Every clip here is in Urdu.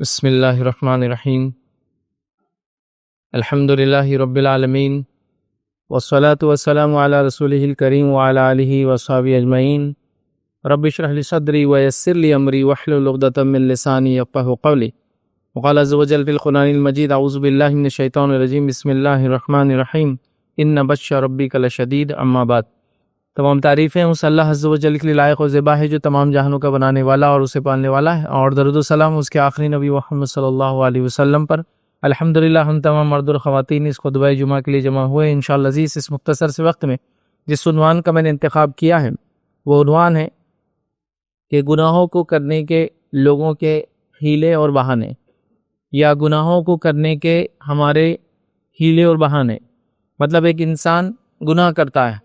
بسم اللہ الرحمن الرحیم الحمد للہ رب العالمین والصلاة والسلام علی رسولہ الکریم وعلی آلہ وصحبہ اجمعین رب اشرح لی صدری ویسر لی امری واحلل عقدۃ من لسانی یفقہوا قولی وقال عز وجل فی القرآن المجید اعوذ باللہ من الشیطان الرجیم بسم اللہ الرحمن الرحیم ان بطش ربک لشدید اما بعد۔ تمام تعریفیں اس اللہ عز و جل کے لیے لائق و زیبا ہے جو تمام جہانوں کا بنانے والا اور اسے پالنے والا ہے، اور درود و سلام اس کے آخری نبی محمد صلی اللہ علیہ وسلم پر۔ الحمدللہ ہم تمام مرد اور خواتین اس خطبہ جمعہ کے لیے جمع ہوئے انشاءاللہ عزیز اس مختصر سے وقت میں۔ جس عنوان کا میں نے انتخاب کیا ہے وہ عنوان ہے کہ گناہوں کو کرنے کے لوگوں کے ہیلے اور بہانے، یا گناہوں کو کرنے کے ہمارے ہیلے اور بہانے۔ مطلب ایک انسان گناہ کرتا ہے،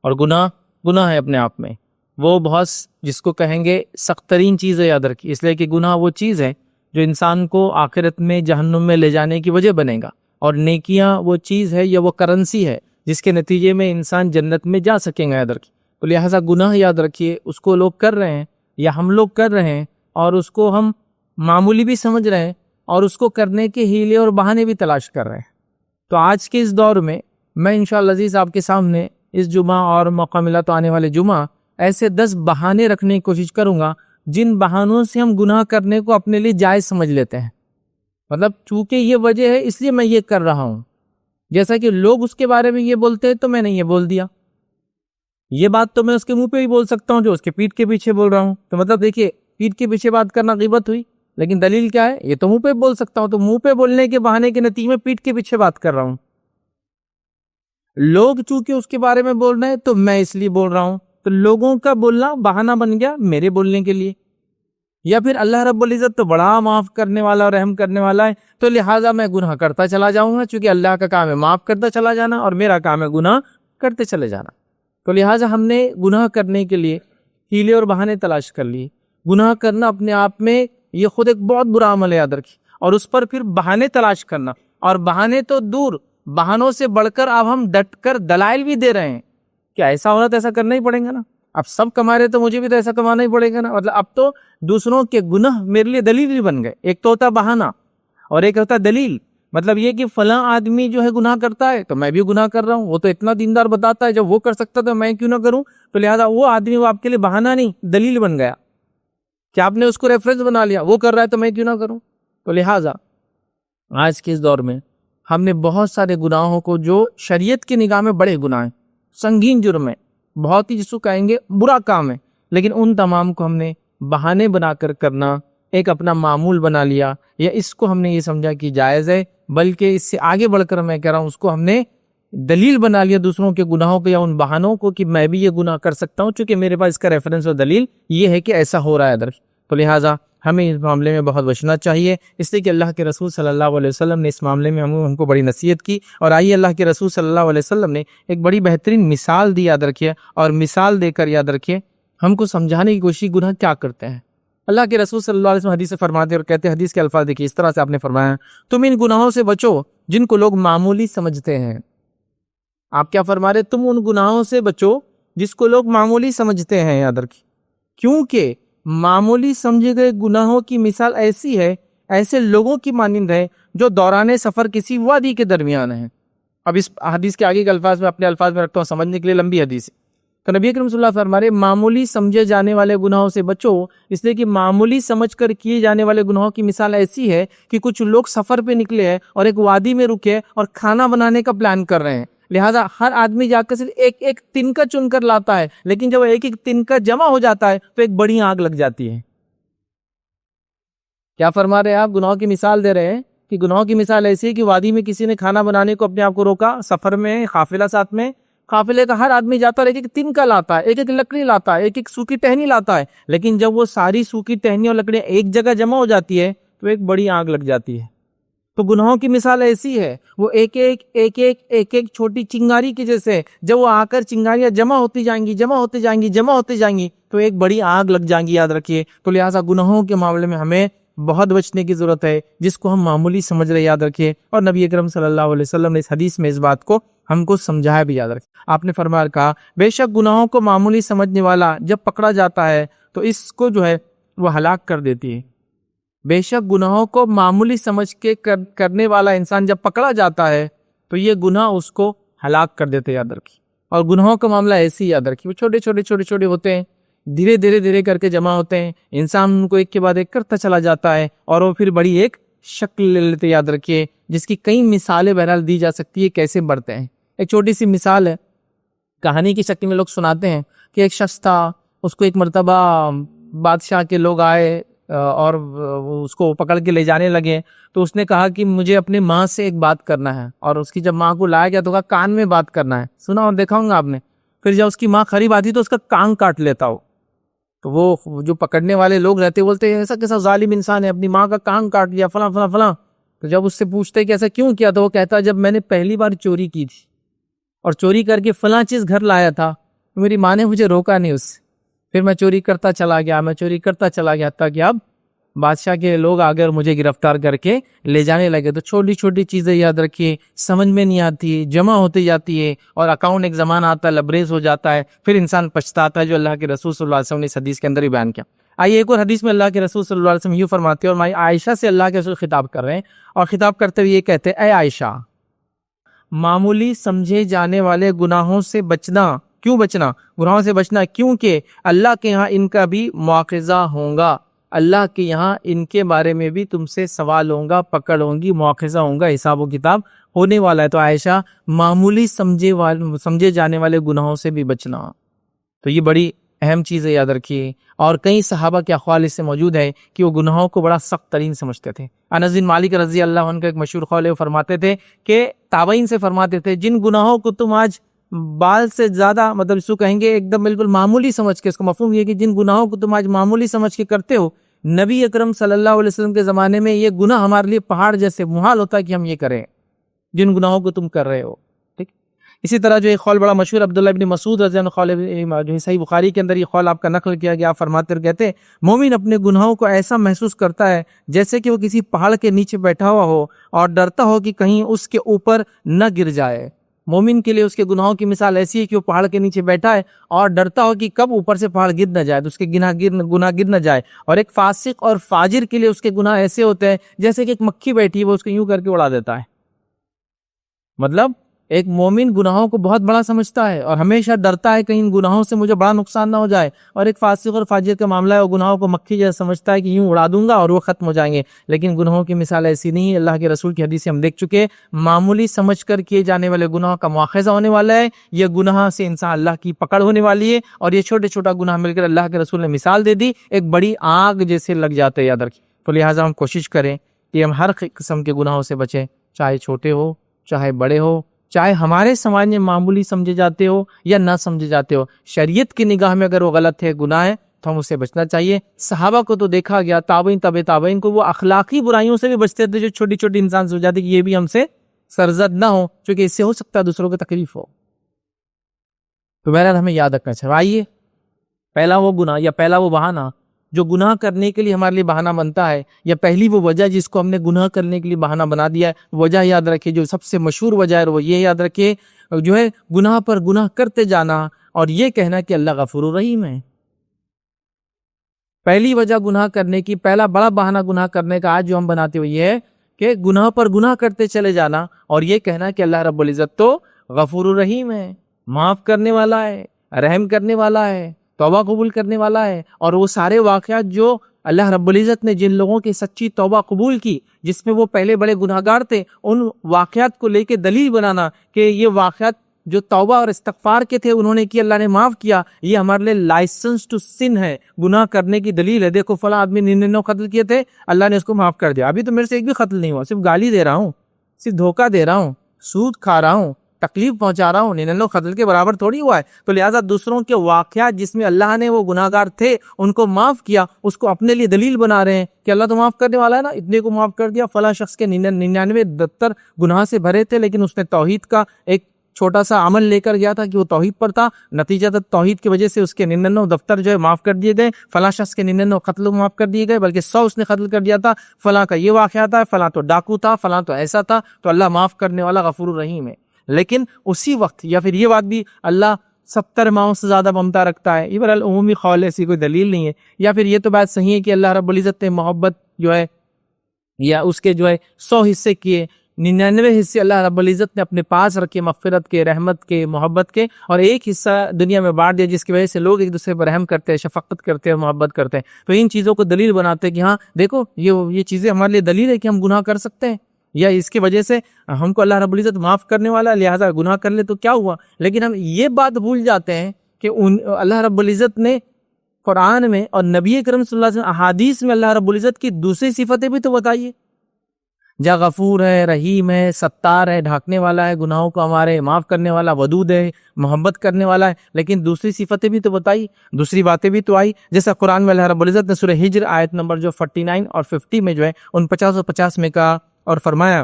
اور گناہ ہے اپنے آپ میں، وہ بہت جس کو کہیں گے سخت ترین چیز ہے یاد رکھیے، اس لیے کہ گناہ وہ چیز ہے جو انسان کو آخرت میں جہنم میں لے جانے کی وجہ بنے گا، اور نیکیاں وہ چیز ہے یا وہ کرنسی ہے جس کے نتیجے میں انسان جنت میں جا سکیں گا یاد رکھیے۔ تو لہٰذا گناہ یاد رکھیے، اس کو لوگ کر رہے ہیں یا ہم لوگ کر رہے ہیں، اور اس کو ہم معمولی بھی سمجھ رہے ہیں، اور اس کو کرنے کے ہیلے اور بہانے بھی تلاش کر رہے ہیں۔ تو آج کے اس دور میں میں انشاءاللہ عزیز آپ کے سامنے اس جمعہ اور موقع ملا تو آنے والے جمعہ ایسے 10 بہانے رکھنے کی کوشش کروں گا جن بہانوں سے ہم گناہ کرنے کو اپنے لیے جائز سمجھ لیتے ہیں۔ مطلب چونکہ یہ وجہ ہے اس لیے میں یہ کر رہا ہوں، جیسا کہ لوگ اس کے بارے میں یہ بولتے ہیں تو میں نے یہ بول دیا۔ یہ بات تو میں اس کے منہ پہ بھی بول سکتا ہوں جو اس کے پیٹھ کے پیچھے بول رہا ہوں۔ تو مطلب دیکھیے، پیٹھ کے پیچھے بات کرنا غیبت ہوئی، لیکن دلیل کیا ہے؟ یہ تو منہ پہ بول سکتا ہوں، تو منہ پہ بولنے کے بہانے کے نتیجے میں پیٹھ کے پیچھے بات کر رہا ہوں۔ لوگ چونکہ اس کے بارے میں بول رہے ہیں تو میں اس لیے بول رہا ہوں، تو لوگوں کا بولنا بہانہ بن گیا میرے بولنے کے لیے۔ یا پھر اللہ رب العزت تو بڑا معاف کرنے والا اور رحم کرنے والا ہے، تو لہٰذا میں گناہ کرتا چلا جاؤں گا، چونکہ اللہ کا کام ہے معاف کرتا چلا جانا اور میرا کام ہے گناہ کرتے چلے جانا۔ تو لہٰذا ہم نے گناہ کرنے کے لیے ہیلے اور بہانے تلاش کر لیے۔ گناہ کرنا اپنے آپ میں یہ خود ایک بہت برا عمل ہے یاد رکھیے، اور اس پر پھر بہانے تلاش کرنا، اور بہانے تو دور، بہانوں سے بڑھ کر اب ہم ڈٹ کر دلائل بھی دے رہے ہیں کہ ایسا ہونا تو ایسا کرنا ہی پڑے گا نا، اب سب کما رہے تو مجھے بھی تو ایسا کمانا ہی پڑے گا نا۔ مطلب اب تو دوسروں کے گناہ میرے لیے دلیل بھی بن گئے۔ ایک تو ہوتا بہانہ اور ایک ہوتا دلیل۔ مطلب یہ کہ فلاں آدمی جو ہے گناہ کرتا ہے تو میں بھی گناہ کر رہا ہوں، وہ تو اتنا دیندار بتاتا ہے، جب وہ کر سکتا تو میں کیوں نہ کروں؟ تو لہٰذا وہ آدمی وہ آپ کے لیے بہانہ نہیں دلیل بن گیا کہ آپ نے اس کو ریفرنس بنا لیا، وہ کر رہا ہے تو میں کیوں نہ کروں۔ تو لہٰذا آج کے اس دور میں ہم نے بہت سارے گناہوں کو جو شریعت کی نگاہ میں بڑے گناہ ہیں، سنگین جرم ہے، بہت ہی جس کو کہیں گے برا کام ہے، لیکن ان تمام کو ہم نے بہانے بنا کر کرنا ایک اپنا معمول بنا لیا، یا اس کو ہم نے یہ سمجھا کہ جائز ہے، بلکہ اس سے آگے بڑھ کر میں کہہ رہا ہوں اس کو ہم نے دلیل بنا لیا دوسروں کے گناہوں کو یا ان بہانوں کو کہ میں بھی یہ گناہ کر سکتا ہوں، چونکہ میرے پاس اس کا ریفرنس اور دلیل یہ ہے کہ ایسا ہو رہا ہے ادھر۔ تو لہٰذا ہمیں اس معاملے میں بہت بچنا چاہیے، اس لیے کہ اللہ کے رسول صلی اللہ علیہ وسلم نے اس معاملے میں ہم کو بڑی نصیحت کی، اور آئیے اللہ کے رسول صلی اللہ علیہ وسلم نے ایک بڑی بہترین مثال دی یاد رکھیے، اور مثال دے کر یاد رکھیے ہم کو سمجھانے کی کوشش گناہ کیا کرتے ہیں۔ اللہ کے رسول صلی اللہ علیہ وسلم حدیث سے فرماتے اور کہتے ہیں، حدیث کے الفاظ دیکھیے، اس طرح سے آپ نے فرمایا، تم ان گناہوں سے بچو جن کو لوگ معمولی سمجھتے ہیں۔ آپ کیا فرما رہے؟ تم ان گناہوں سے بچو جس کو لوگ معمولی سمجھتے ہیں یاد رکھیے، کیونکہ معمولی سمجھے گئے گناہوں کی مثال ایسی ہے، ایسے لوگوں کی مانند ہے جو دوران سفر کسی وادی کے درمیان ہیں۔ اب اس حدیث کے آگے کے الفاظ میں اپنے الفاظ میں رکھتا ہوں سمجھنے کے لیے، لمبی حدیث ہے۔ تو نبی کریم صلی اللہ علیہ وسلم فرما رہے معمولی سمجھے جانے والے گناہوں سے بچو، اس لیے کہ معمولی سمجھ کر کیے جانے والے گناہوں کی مثال ایسی ہے کہ کچھ لوگ سفر پہ نکلے ہیں اور ایک وادی میں رکے اور کھانا بنانے کا پلان کر رہے ہیں، لہٰذا ہر آدمی جا کر صرف ایک ایک تنکا چن کر لاتا ہے، لیکن جب ایک ایک تنکا جمع ہو جاتا ہے تو ایک بڑی آگ لگ جاتی ہے۔ کیا فرما رہے ہیں آپ؟ گناہوں کی مثال دے رہے ہیں کہ گناہوں کی مثال ایسی ہے کہ وادی میں کسی نے کھانا بنانے کو اپنے آپ کو روکا، سفر میں قافلہ ساتھ میں، قافلے کا ہر آدمی جاتا ہے ایک ایک تنکا لاتا ہے، ایک ایک لکڑی لاتا ہے، ایک ایک سوکھی ٹہنی لاتا ہے، لیکن جب وہ ساری سوکھی ٹہنی اور لکڑیاں ایک جگہ جمع ہو جاتی ہے تو ایک بڑی آگ لگ جاتی ہے۔ تو گناہوں کی مثال ایسی ہے، وہ ایک ایک چھوٹی چنگاری کی جیسے، جب وہ آ کر چنگاریاں جمع ہوتی جائیں گی تو ایک بڑی آگ لگ جائیں گی یاد رکھیے۔ تو لہٰذا گناہوں کے معاملے میں ہمیں بہت بچنے کی ضرورت ہے، جس کو ہم معمولی سمجھ رہے یاد رکھیے، اور نبی اکرم صلی اللہ علیہ وسلم نے اس حدیث میں اس بات کو ہم کو سمجھایا بھی یاد رکھیے۔ آپ نے فرمایا کہا، بے شک گناہوں کو معمولی سمجھنے والا جب پکڑا جاتا ہے تو اس کو جو ہے وہ ہلاک کر دیتی ہے۔ بے شک گناہوں کو معمولی سمجھ کے کرنے والا انسان جب پکڑا جاتا ہے تو یہ گناہ اس کو ہلاک کر دیتے، یاد رکھیے۔ اور گناہوں کا معاملہ ایسے ہی یاد رکھیے، وہ چھوٹے چھوٹے چھوٹے چھوٹے ہوتے ہیں، دھیرے دھیرے دھیرے کر کے جمع ہوتے ہیں، انسان ان کو ایک کے بعد ایک کرتا چلا جاتا ہے اور وہ پھر بڑی ایک شکل لے لیتے، یاد رکھیے، جس کی کئی مثالیں بہرحال دی جا سکتی ہے کیسے بڑھتے ہیں۔ ایک چھوٹی سی مثال ہے، کہانی کی شکل میں لوگ سناتے ہیں کہ ایک شخص تھا، اس کو ایک مرتبہ بادشاہ کے لوگ آئے اور اس کو پکڑ کے لے جانے لگے، تو اس نے کہا کہ مجھے اپنی ماں سے ایک بات کرنا ہے، اور اس کی جب ماں کو لایا گیا تو کہا کان میں بات کرنا ہے، سنا اور دیکھا ہوں گا آپ نے۔ پھر جب اس کی ماں قریب آتی تو اس کا کان کاٹ لیتا ہو، تو وہ جو پکڑنے والے لوگ رہتے بولتے ایسا کیسا ظالم انسان ہے، اپنی ماں کا کان کاٹ لیا، فلاں فلاں فلاں۔ تو جب اس سے پوچھتے کہ ایسا کیوں کیا، تو وہ کہتا جب میں نے پہلی بار چوری کی تھی اور چوری کر کے فلاں چیز گھر لایا تھا، میری ماں نے مجھے روکا نہیں اس سے، پھر میں چوری کرتا چلا گیا، میں چوری کرتا چلا گیا، تھا کہ اب بادشاہ کے لوگ آ کر مجھے گرفتار کر کے لے جانے لگے۔ تو چھوٹی چھوٹی چیزیں یاد رکھیے، سمجھ میں نہیں آتی، جمع ہوتی جاتی ہے، اور اکاؤنٹ ایک زمانہ آتا ہے لبریز ہو جاتا ہے، پھر انسان پچھتاتا ہے، جو اللہ کے رسول صلی اللہ علیہ وسلم نے اس حدیث کے اندر ہی بیان کیا۔ آئیے ایک اور حدیث میں اللہ کے رسول صلی اللہ علیہ وسلم یوں فرماتے ہیں، اور مائی عائشہ سے اللہ کے رسول خطاب کر رہے ہیں، اور خطاب کرتے ہوئے یہ کہتے ہیں، اے عائشہ، معمولی سمجھے جانے والے گناہوں سے بچنا۔ کیوں بچنا؟ گناہوں سے بچنا کیونکہ اللہ کے ہاں ان کا بھی مواخذہ ہوگا، اللہ کے یہاں ان کے بارے میں بھی تم سے سوال ہوگا، پکڑ ہوگی، مواخذہ ہوگا، حساب و کتاب ہونے والا ہے۔ تو عائشہ، معمولی سمجھے جانے والے گناہوں سے بھی بچنا، تو یہ بڑی اہم چیز ہے، یاد رکھیے۔ اور کئی صحابہ کے اقوال اس سے موجود ہے کہ وہ گناہوں کو بڑا سخت ترین سمجھتے تھے۔ انس بن مالک رضی اللہ عنہ کا ایک مشہور قول ہے، وہ فرماتے تھے کہ تابعین سے فرماتے تھے، جن گناہوں کو تم آج بال سے زیادہ، مطلب اس کو کہیں گے ایک دم بالکل معمولی سمجھ کے، اس کا مفہوم یہ کہ جن گناہوں کو تم آج معمولی سمجھ کے کرتے ہو، نبی اکرم صلی اللہ علیہ وسلم کے زمانے میں یہ گناہ ہمارے لیے پہاڑ جیسے محال ہوتا ہے کہ ہم یہ کریں، جن گناہوں کو تم کر رہے ہو۔ ٹھیک، اسی طرح جو ایک قول بڑا مشہور عبداللہ ابن مسعود رضی اللہ عنہ قول، جو صحیح بخاری کے اندر یہ قول آپ کا نقل کیا گیا، آپ فرماتے اور کہتے ہیں، مومن اپنے گناہوں کو ایسا محسوس کرتا ہے جیسے کہ وہ کسی پہاڑ کے نیچے بیٹھا ہوا ہو اور ڈرتا ہو کہ کہیں اس کے اوپر نہ گر جائے۔ مومن کے لیے اس کے گناہوں کی مثال ایسی ہے کہ وہ پہاڑ کے نیچے بیٹھا ہے اور ڈرتا ہو کہ کب اوپر سے پہاڑ گر نہ جائے، تو اس کے گناہ گر نہ جائے۔ اور ایک فاسق اور فاجر کے لیے اس کے گناہ ایسے ہوتے ہیں جیسے کہ ایک مکھی بیٹھی ہے، وہ اس کو یوں کر کے اڑا دیتا ہے۔ مطلب ایک مومن گناہوں کو بہت بڑا سمجھتا ہے اور ہمیشہ ڈرتا ہے کہیں ان گناہوں سے مجھے بڑا نقصان نہ ہو جائے، اور ایک فاسق اور فاجر کا معاملہ ہے، وہ گناہوں کو مکھی جیسا سمجھتا ہے کہ یوں اڑا دوں گا اور وہ ختم ہو جائیں گے۔ لیکن گناہوں کی مثال ایسی نہیں ہے، اللہ کے رسول کی حدیث سے ہم دیکھ چکے، معمولی سمجھ کر کیے جانے والے گناہوں کا مواخذہ ہونے والا ہے، یہ گناہ سے انسان اللہ کی پکڑ ہونے والی ہے، اور یہ چھوٹے چھوٹا گناہ مل کر اللہ کے رسول نے مثال دے دی، ایک بڑی آگ جیسے لگ جاتے، یاد رکھیں۔ تو لہٰذا ہم کوشش کریں کہ ہم ہر قسم کے گناہوں سے بچیں، چاہے چھوٹے ہو چاہے بڑے ہو، چاہے ہمارے سماج میں معمولی سمجھے جاتے ہو یا نہ سمجھے جاتے ہو۔ شریعت کی نگاہ میں اگر وہ غلط ہے، گناہ ہے، تو ہم اسے بچنا چاہیے۔ صحابہ کو تو دیکھا گیا، تابعین تابعین کو، وہ اخلاقی برائیوں سے بھی بچتے تھے جو چھوٹی چھوٹی انسان سے ہو جاتی کہ یہ بھی ہم سے سرزد نہ ہو، چونکہ اس سے ہو سکتا ہے دوسروں کو تکلیف ہو۔ تو بہرحال ہمیں یاد رکھنا چاہیے، آئیے پہلا وہ گناہ یا پہلا وہ بہانہ جو گناہ کرنے کے لیے ہمارے لیے بہانہ بنتا ہے، یا پہلی وہ وجہ جس کو ہم نے گناہ کرنے کے لیے بہانہ بنا دیا ہے، وجہ یاد رکھے جو سب سے مشہور وجہ ہے، وہ یہ یاد رکھے جو ہے گناہ پر گناہ کرتے جانا اور یہ کہنا کہ اللہ غفور رحیم ہے۔ پہلی وجہ گناہ کرنے کی، پہلا بڑا بہانہ گناہ کرنے کا آج جو ہم بناتے ہوئے یہ ہے کہ گناہ پر گناہ کرتے چلے جانا اور یہ کہنا کہ اللہ رب العزت تو غفور رحیم ہے، معاف کرنے والا ہے، رحم کرنے والا ہے، توبہ قبول کرنے والا ہے۔ اور وہ سارے واقعات جو اللہ رب العزت نے جن لوگوں کی سچی توبہ قبول کی، جس میں وہ پہلے بڑے گناہگار تھے، ان واقعات کو لے کے دلیل بنانا کہ یہ واقعات جو توبہ اور استغفار کے تھے انہوں نے کی، اللہ نے معاف کیا، یہ ہمارے لیے لائسنس ٹو سن ہے، گناہ کرنے کی دلیل ہے۔ دیکھو فلاں آدمی 99 قتل کیے تھے، اللہ نے اس کو معاف کر دیا، ابھی تو میرے سے ایک بھی قتل نہیں ہوا، صرف گالی دے رہا ہوں، صرف دھوکہ دے رہا ہوں، سود کھا رہا ہوں، تکلیف پہنچا رہا ہوں، 99 قتل کے برابر تھوڑی ہوا ہے۔ تو لہٰذا دوسروں کے واقعات جس میں اللہ نے وہ گناہگار تھے ان کو معاف کیا، اس کو اپنے لیے دلیل بنا رہے ہیں کہ اللہ تو معاف کرنے والا ہے نا، اتنے کو معاف کر دیا۔ فلاں شخص کے 99 دفتر گناہ سے بھرے تھے، لیکن اس نے توحید کا ایک چھوٹا سا عمل لے کر گیا تھا کہ وہ توحید پر تھا، نتیجہ توحید کی وجہ سے اس کے 99 دفتر جو ہے معاف کر دیے گئے۔ فلاں شخص کے 99 قتل معاف کر دیے گئے، بلکہ 100 اس نے قتل کر دیا تھا۔ فلاں کا یہ واقعہ تھا، فلاں تو ڈاکو تھا، فلاں تو ایسا تھا۔ تو اللہ معاف کرنے والا غفور الرحیم ہے۔ لیکن اسی وقت یا پھر یہ بات بھی اللہ 70 ماؤں سے زیادہ ممتا رکھتا ہے، یہ بہرحال عمومی قول ہے، ایسی کوئی دلیل نہیں ہے۔ یا پھر یہ تو بات صحیح ہے کہ اللہ رب العزت نے محبت جو ہے یا اس کے جو ہے 100 حصے کیے، 99 حصے اللہ رب العزت نے اپنے پاس رکھے مغفرت کے، رحمت کے، محبت کے، اور ایک حصہ دنیا میں بانٹ دیا جس کی وجہ سے لوگ ایک دوسرے پر رحم کرتے ہیں، شفقت کرتے ہیں اور محبت کرتے ہیں۔ تو ان چیزوں کو دلیل بناتے ہیں کہ ہاں دیکھو یہ چیزیں ہمارے لیے دلیل ہے کہ ہم گناہ کر سکتے ہیں، یا اس کی وجہ سے ہم کو اللہ رب العزت معاف کرنے والا، لہٰذا گناہ کر لے تو کیا ہوا۔ لیکن ہم یہ بات بھول جاتے ہیں کہ اللہ رب العزت نے قرآن میں اور نبی کریم صلی اللہ علیہ وسلم احادیث میں اللہ رب العزت کی دوسری صفتیں بھی تو بتائیے، جہاں غفور ہے، رحیم ہے، ستار ہے، ڈھانکنے والا ہے، گناہوں کو ہمارے معاف کرنے والا، ودود ہے، محبت کرنے والا ہے، لیکن دوسری صفتیں بھی تو بتائی، دوسری باتیں بھی تو آئی۔ جیسا قرآن میں اللہ رب العزت نے سورہ ہجر آیت نمبر جو 49 اور 50 میں جو ہے 49 اور 50 میں کہا اور فرمایا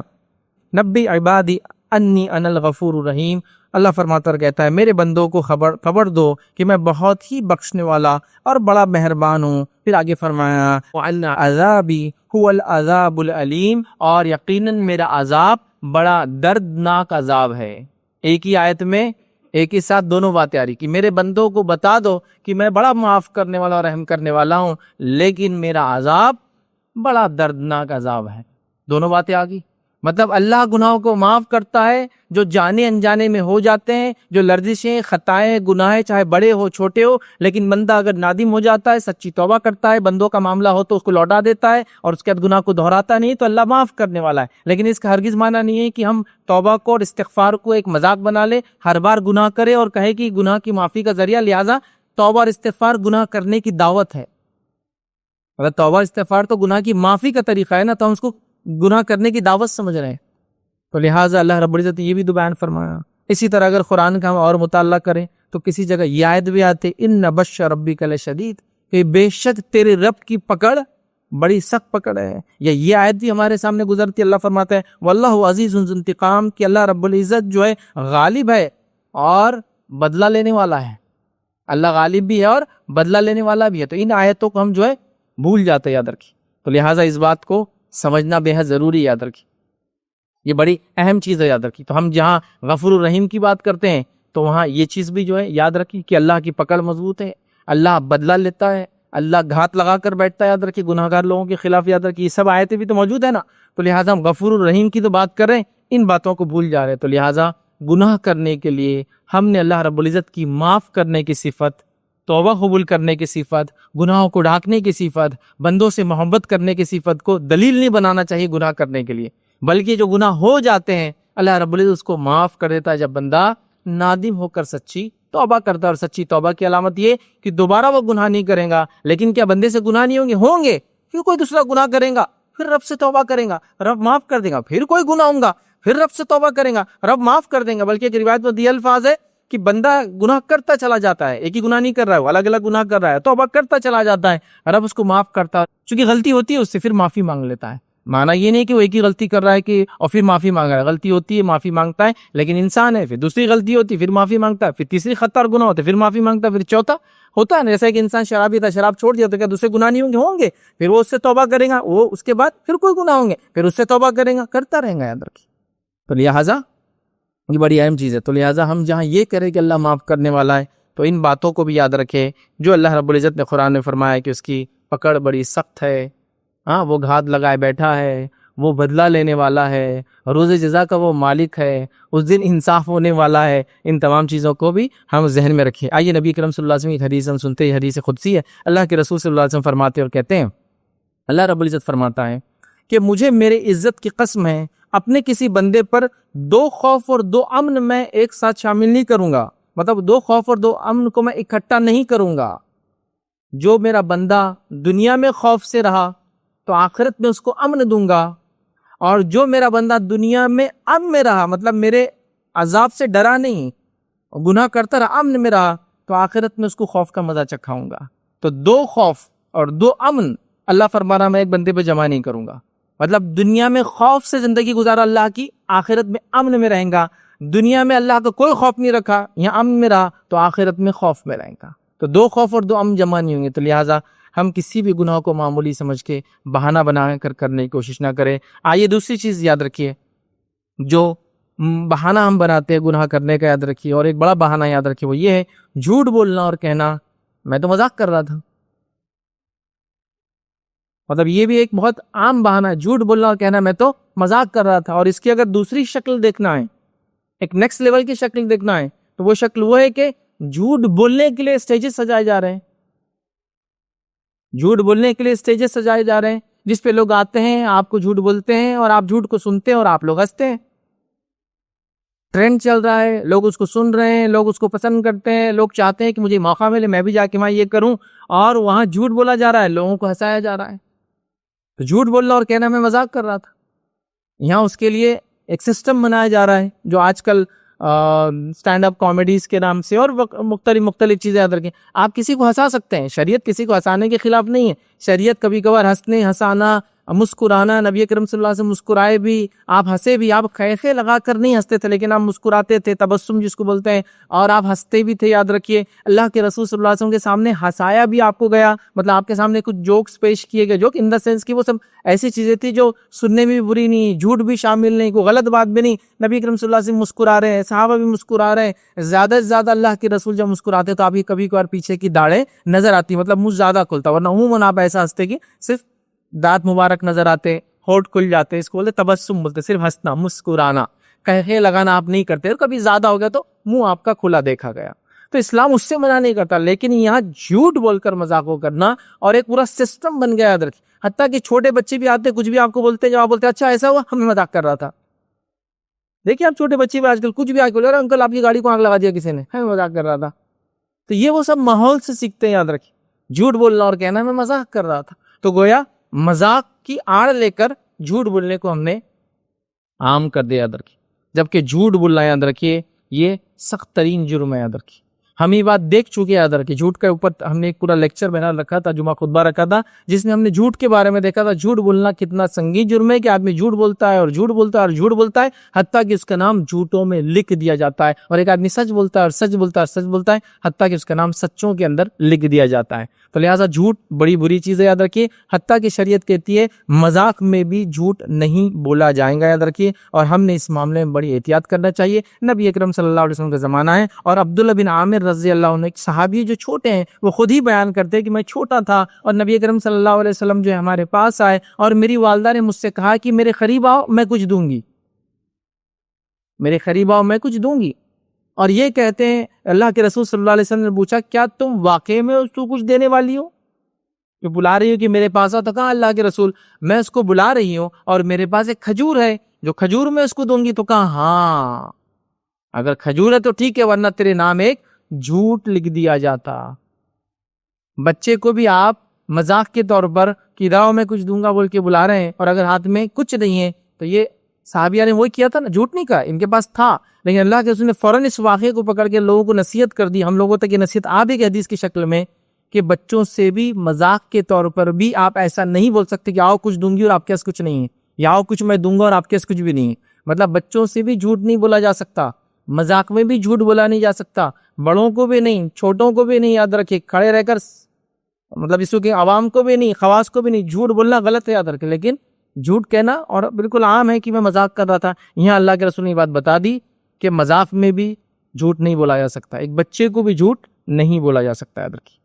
نبی عبادی انی انا الغفور الرحیم۔ اللہ فرماتا اور کہتا ہے میرے بندوں کو خبر دو کہ میں بہت ہی بخشنے والا اور بڑا مہربان ہوں۔ پھر آگے فرمایا وَأَنَّ عَذَابِي هُوَ الْعَذَابُ الْعَلِيمُ، اور یقیناً میرا عذاب بڑا دردناک عذاب ہے۔ ایک ہی آیت میں ایک ہی ساتھ دونوں باتیں آ رہی کہ میرے بندوں کو بتا دو کہ میں بڑا معاف کرنے والا اور رحم کرنے والا ہوں، لیکن میرا عذاب بڑا دردناک عذاب ہے۔ دونوں باتیں آ گئی، مطلب اللہ گناہوں کو معاف کرتا ہے جو جانے انجانے میں ہو جاتے ہیں، جو لرزشیں، خطائیں، گناہ چاہے بڑے ہو چھوٹے ہو، لیکن بندہ اگر نادم ہو جاتا ہے، سچی توبہ کرتا ہے، بندوں کا معاملہ ہو تو اس کو لوٹا دیتا ہے اور اس کے بعد گناہ کو دہراتا نہیں تو اللہ معاف کرنے والا ہے۔ لیکن اس کا ہرگز معنی نہیں ہے کہ ہم توبہ کو اور استغفار کو ایک مذاق بنا لے، ہر بار گناہ کرے اور کہے کہ گناہ کی معافی کا ذریعہ، لہٰذا توبہ اور استغفار گناہ کرنے کی دعوت ہے۔ اگر توبہ استغفار تو گناہ کی معافی کا طریقہ ہے نا، تو ہم اس کو گناہ کرنے کی دعوت سمجھ رہے ہیں، تو لہٰذا اللہ رب العزت نے یہ بھی تو بیان فرمایا۔ اسی طرح اگر قرآن کا ہم اور مطالعہ کریں تو کسی جگہ یہ آیت بھی آتے ان بطش ربک لشدید، کہ بے شک تیرے رب کی پکڑ بڑی سخت پکڑ ہے۔ یا یہ آیت بھی ہمارے سامنے گزرتی، اللہ فرماتا ہے واللہ عزیز ذو انتقام، کہ اللہ رب العزت جو ہے غالب ہے اور بدلہ لینے والا ہے۔ اللہ غالب بھی ہے اور بدلہ لینے والا بھی ہے۔ تو ان آیتوں کو ہم جو ہے بھول جاتے، یاد رکھیں۔ تو لہٰذا اس بات کو سمجھنا بے حد ضروری، یاد رکھیں، یہ بڑی اہم چیز ہے، یاد رکھیں۔ تو ہم جہاں غفور الرحیم کی بات کرتے ہیں تو وہاں یہ چیز بھی جو ہے یاد رکھیں کہ اللہ کی پکڑ مضبوط ہے، اللہ بدلہ لیتا ہے، اللہ گھات لگا کر بیٹھتا ہے، یاد رکھیں، گناہ گار لوگوں کے خلاف، یاد رکھیں۔ یہ سب آیتیں بھی تو موجود ہے نا، تو لہٰذا ہم غفور الرحیم کی تو بات کر رہے ہیں، ان باتوں کو بھول جا رہے ہیں۔ تو لہٰذا گناہ کرنے کے لیے ہم نے اللہ رب العزت کی معاف کرنے کی صفت، توبہ قبول کرنے کی صفت، گناہوں کو ڈھانکنے کی صفت، بندوں سے محبت کرنے کی صفت کو دلیل نہیں بنانا چاہیے گناہ کرنے کے لیے، بلکہ جو گناہ ہو جاتے ہیں اللہ رب العزت اس کو معاف کر دیتا ہے جب بندہ نادم ہو کر سچی توبہ کرتا ہے۔ اور سچی توبہ کی علامت یہ کہ دوبارہ وہ گناہ نہیں کرے گا۔ لیکن کیا بندے سے گناہ نہیں ہوں گے پھر کوئی دوسرا گناہ کرے گا، پھر رب سے توبہ کرے گا، رب معاف کر دے گا، پھر کوئی گناہ ہوگا، پھر رب سے توبہ کرے گا، رب معاف کر دیں گا۔ بلکہ ایک روایت میں یہ الفاظ ہے کہ بندہ گناہ کرتا چلا جاتا ہے، ایک ہی گناہ نہیں کر رہا ہے، وہ الگ الگ گناہ کر رہا ہے، توبہ کرتا چلا جاتا ہے، رب اس کو معاف کرتا ہے، چونکہ غلطی ہوتی ہے اس سے پھر معافی مانگ لیتا ہے۔ معنی یہ نہیں کہ وہ ایک ہی غلطی کر رہا ہے کہ اور پھر معافی مانگ رہا ہے، غلطی ہوتی ہے معافی مانگتا ہے، لیکن انسان ہے، پھر دوسری غلطی ہوتی ہے پھر معافی مانگتا ہے، پھر تیسری خطا اور گناہ ہوتا ہے پھر معافی مانگتا ہے، پھر چوتھا ہوتا ہے نا، جیسا کہ انسان شرابی تھا، شراب چھوڑ دیا تو کیا دوسرے گناہ نہیں ہوں گے؟ پھر وہ اس سے توبہ کرے گا، وہ اس کے بعد پھر کوئی گناہ ہوں گے، پھر اس سے توبہ کرے گا، کرتا رہے گا، یاد رکھیے۔ تو لہٰذا یہ بڑی اہم چیز ہے۔ تو لہٰذا ہم جہاں یہ کریں کہ اللہ معاف کرنے والا ہے تو ان باتوں کو بھی یاد رکھے جو اللہ رب العزت نے قرآن میں فرمایا کہ اس کی پکڑ بڑی سخت ہے، ہاں وہ گھات لگائے بیٹھا ہے، وہ بدلہ لینے والا ہے، روز جزا کا وہ مالک ہے، اس دن انصاف ہونے والا ہے۔ ان تمام چیزوں کو بھی ہم ذہن میں رکھیں۔ آئیے نبی کرم صلی اللہ علیہ وسلم کی حدیث ہم سنتے ہیں، حدیث قدسی ہے، اللہ کے رسول صلی اللہ علیہ وسلم فرماتے اور کہتے ہیں، اللہ رب العزت فرماتا ہے کہ مجھے میرے عزت کی قسم ہے اپنے کسی بندے پر 2 خوف اور 2 امن میں ایک ساتھ شامل نہیں کروں گا، مطلب 2 خوف اور 2 امن کو میں اکٹھا نہیں کروں گا۔ جو میرا بندہ دنیا میں خوف سے رہا تو آخرت میں اس کو امن دوں گا، اور جو میرا بندہ دنیا میں امن میں رہا، مطلب میرے عذاب سے ڈرا نہیں، گناہ کرتا رہا، امن میں رہا، تو آخرت میں اس کو خوف کا مزہ چکھاؤں گا۔ تو 2 خوف اور 2 امن اللہ فرما رہا میں ایک بندے پہ جمع نہیں کروں گا، مطلب دنیا میں خوف سے زندگی گزارا اللہ کی، آخرت میں امن میں رہیں گا۔ دنیا میں اللہ کا کوئی خوف نہیں رکھا، یہاں امن میں رہا تو آخرت میں خوف میں رہیں گا۔ تو 2 خوف اور 2 امن جمع نہیں ہوں گے۔ تو لہٰذا ہم کسی بھی گناہ کو معمولی سمجھ کے بہانہ بنا کر کرنے کی کوشش نہ کریں۔ آئیے دوسری چیز یاد رکھیے، جو بہانہ ہم بناتے ہیں گناہ کرنے کا، یاد رکھیے، اور ایک بڑا بہانہ یاد رکھیے، وہ یہ ہے جھوٹ بولنا اور کہنا میں تو مذاق کر رہا تھا۔ مطلب یہ بھی ایک بہت عام بہانہ ہے، جھوٹ بولنا اور کہنا میں تو مذاق کر رہا تھا. اور اس کی اگر دوسری شکل دیکھنا ہے، ایک نیکسٹ لیول کی شکل دیکھنا ہے، تو وہ شکل وہ ہے کہ جھوٹ بولنے کے لیے اسٹیجز سجائے جا رہے ہیں. جھوٹ بولنے کے لیے اسٹیجز سجائے جا رہے ہیں جس پہ لوگ آتے ہیں، آپ کو جھوٹ بولتے ہیں اور آپ جھوٹ کو سنتے ہیں اور آپ لوگ ہنستے ہیں. ٹرینڈ چل رہا ہے، لوگ اس کو سن رہے ہیں، لوگ اس کو پسند کرتے ہیں، لوگ چاہتے ہیں کہ مجھے موقع ملے میں بھی جا کے وہاں یہ کروں، اور وہاں جھوٹ بولا جا رہا ہے، لوگوں کو ہنسایا جا رہا ہے. تو جھوٹ بولنا اور کہنا میں مذاق کر رہا تھا. یہاں اس کے لیے ایک سسٹم بنایا جا رہا ہے جو آج کل سٹینڈ اپ کامیڈیز کے نام سے اور مختلف چیزیں یاد رکھیں. آپ کسی کو ہنسا سکتے ہیں، شریعت کسی کو ہنسانے کے خلاف نہیں ہے. شریعت کبھی کبھار ہنسنے، ہنسانا، مسکرانا، نبی کرم صلی اللہ علیہ وسلم مسکرائے بھی، آپ ہنسے بھی. آپ خیخے لگا کر نہیں ہنستے تھے لیکن آپ مسکراتے تھے، تبسم جس کو بولتے ہیں، اور آپ ہنستے بھی تھے. یاد رکھیے اللہ کے رسول صلی اللہ علیہ وسلم کے سامنے ہنسایا بھی آپ کو گیا، مطلب آپ کے سامنے کچھ جوکس پیش کیے گئے. جوک ان دا سینس کہ وہ سب ایسی چیزیں تھی جو سننے میں بھی بری نہیں، جھوٹ بھی شامل نہیں، کوئی غلط بات بھی نہیں. نبی کرم صلی اللہ علیہ وسلم مسکرا رہے ہیں، صحابہ بھی مسکرا رہے ہیں. زیادہ سے زیادہ اللہ کے رسول جب مسکراتے تو آپ کی کبھی کبھار پیچھے کی داڑیں نظر آتی، مطلب منہ زیادہ کھلتا، ورنہ عموماً آپ ایسا ہنستے کہ صرف دانت مبارک نظر آتے، ہونٹ کھل جاتے. اس کو بولتے تبسم بولتے، صرف ہنسنا، مسکرانا، قہقہے لگانا آپ نہیں کرتے. اور کبھی زیادہ ہو گیا تو منہ آپ کا کھلا دیکھا گیا. تو اسلام اس سے منع نہیں کرتا، لیکن یہاں جھوٹ بول کر مذاق کرنا اور ایک پورا سسٹم بن گیا. یاد رکھیں حتیٰ کہ چھوٹے بچے بھی آتے کچھ بھی آپ کو بولتے ہیں، جب آپ بولتے ہیں اچھا ایسا ہوا، ہمیں مذاق کر رہا تھا. دیکھیے آپ چھوٹے بچے بھی آج کل کچھ بھی آ کے بولے ارے انکل آپ کی گاڑی کو آگ لگا دیا کسی نے، ہمیں مذاق کر رہا تھا. تو یہ وہ سب ماحول سے سیکھتے ہیں. یاد رکھیں جھوٹ بولنا اور کہنا میں مذاق کر رہا تھا. تو گویا مذاق کی آڑ لے کر جھوٹ بولنے کو ہم نے عام کر دیا. یاد رکھیے جبکہ جھوٹ بولنا، یاد رکھیے یہ سخت ترین جرم ہے. یاد رکھیے ہم یہ بات دیکھ چکے. یاد رکھیے جھوٹ کے اوپر ہم نے ایک پورا لیکچر بنا رکھا تھا، جمعہ خطبہ رکھا تھا، جس میں ہم نے جھوٹ کے بارے میں دیکھا تھا. جھوٹ بولنا کتنا سنگین جرم ہے کہ آدمی جھوٹ بولتا ہے اور جھوٹ بولتا ہے اور جھوٹ بولتا ہے، حتیٰ کہ اس کا نام جھوٹوں میں لکھ دیا جاتا ہے. اور ایک آدمی سچ بولتا ہے اور سچ بولتا ہے اور سچ بولتا ہے، حتیٰ کہ اس کا نام سچوں کے اندر لکھ دیا جاتا ہے. تو لہٰذا جھوٹ بڑی بری چیز ہے. یاد رکھیے حتیٰ کہ شریعت کہتی ہے مذاق میں بھی جھوٹ نہیں بولا جائے گا. یاد رکھیے اور ہم نے اس معاملے میں بڑی احتیاط کرنا چاہیے. نبی اکرم صلی اللہ علیہ وسلم کا زمانہ ہے اور عبداللہ بن عامر رضی اللہ عنہ ایک صحابی جو چھوٹے ہیں، وہ خود ہی بیان کرتے ہیں کہ میں چھوٹا تھا اور نبی اکرم صلی اللہ علیہ وسلم جو ہے ہمارے پاس آئے اور میری والدہ نے مجھ سے کہا کہ میرے قریب آؤ میں کچھ دوں گی، میرے قریب آؤ میں کچھ دوں گی. اور یہ کہتے ہیں اللہ کے رسول صلی اللہ علیہ وسلم نے پوچھا کیا تم واقعی میں اس کو کچھ دینے والی ہو؟ جو بلا رہی ہو کہ میرے پاس آؤ. تو کہا اللہ کے رسول میں اس کو بلا رہی ہوں اور میرے پاس ایک کھجور ہے، جو کھجور میں اس کو دوں گی. تو کہا ہاں اگر کھجور ہے تو ٹھیک ہے، ورنہ تیرے نام ایک جھوٹ لکھ دیا جاتا. بچے کو بھی آپ مذاق کے طور پر کہ راؤ میں کچھ دوں گا بول کے بلا رہے ہیں، اور اگر ہاتھ میں کچھ نہیں ہے. تو یہ صحابیہ نے وہی کیا تھا نا، جھوٹ نہیں کہا، ان کے پاس تھا، لیکن اللہ کے رسول نے فوراً اس واقعے کو پکڑ کے لوگوں کو نصیحت کر دی. ہم لوگوں تک یہ نصیحت آپ ایک حدیث کی شکل میں کہ بچوں سے بھی مذاق کے طور پر بھی آپ ایسا نہیں بول سکتے کہ آؤ کچھ دوں گی اور آپ کے پاس کچھ نہیں ہے، یا آؤ کچھ میں دوں گا اور آپ کے پاس کچھ بھی نہیں ہے. مطلب بچوں سے بھی جھوٹ نہیں بولا جا سکتا، مذاق میں بھی جھوٹ بولا نہیں جا سکتا، بڑوں کو بھی نہیں، چھوٹوں کو بھی نہیں. یاد رکھے کھڑے رہ کر مطلب اس کے عوام کو بھی نہیں، خواص کو بھی نہیں. جھوٹ بولنا غلط ہے یاد رکھے، لیکن جھوٹ کہنا اور بالکل عام ہے کہ میں مذاق کر رہا تھا. یہاں اللہ کے رسول نے یہ بات بتا دی کہ مذاق میں بھی جھوٹ نہیں بولا جا سکتا، ایک بچے کو بھی جھوٹ نہیں بولا جا سکتا. یاد رکھیے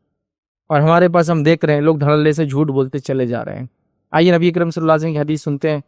اور ہمارے پاس ہم دیکھ رہے ہیں لوگ دھڑلے سے جھوٹ بولتے چلے جا رہے ہیں. آئیے نبی اکرم صلی اللہ علیہ وسلم کی حدیث سنتے ہیں.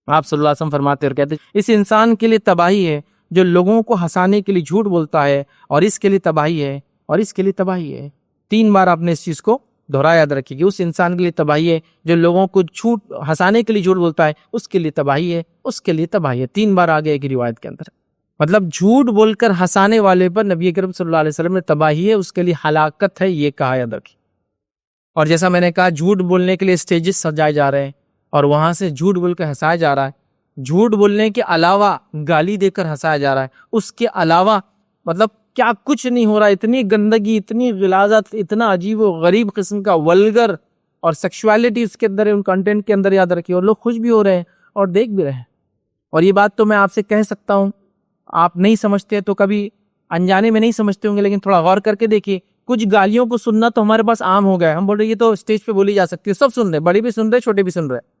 آپ صلی اللہ علیہ وسلم فرماتے اور کہتے ہیں اس انسان کے لیے تباہی ہے جو لوگوں کو ہنسانے کے لیے جھوٹ بولتا ہے، اور اس کے لیے تباہی ہے، اور اس کے لیے تباہی ہے. 3 بار آپ نے اس چیز کو دہرایا. یاد رکھیے کہ اس انسان کے لیے تباہی ہے جو لوگوں کو جھوٹ ہنسانے کے لیے جھوٹ بولتا ہے، اس کے لیے تباہی ہے، اس کے لیے تباہی ہے. 3 بار آگے ایک روایت کے اندر. مطلب جھوٹ بول کر ہنسانے والے پر نبی کرم صلی اللہ علیہ وسلم نے تباہی ہے، اس کے لیے ہلاکت ہے یہ کہا. یاد رکھیے اور جیسا میں نے کہا جھوٹ بولنے کے لیے اسٹیجز سجائے جا رہے ہیں اور وہاں سے جھوٹ بول کر ہنسایا جا رہا ہے. جھوٹ بولنے کے علاوہ گالی دے کر ہنسایا جا رہا ہے، اس کے علاوہ مطلب کیا کچھ نہیں ہو رہا. اتنی گندگی، اتنی غلاظت، اتنا عجیب و غریب قسم کا ولگر اور سیکشوالٹی اس کے اندر ہے، ان کنٹینٹ کے اندر. یاد رکھیے اور لوگ خوش بھی ہو رہے ہیں اور دیکھ بھی رہے ہیں. اور یہ بات تو میں آپ سے کہہ سکتا ہوں، آپ نہیں سمجھتے تو کبھی انجانے میں نہیں سمجھتے ہوں گے، لیکن تھوڑا غور کر کے دیکھیے. کچھ گالیوں کو سننا تو ہمارے پاس عام ہو گیا ہے. ہم بول رہے یہ تو اسٹیج پہ بولی جا سکتی ہے، سب سن رہے، بڑے بھی سن رہے، چھوٹے بھی سن رہے،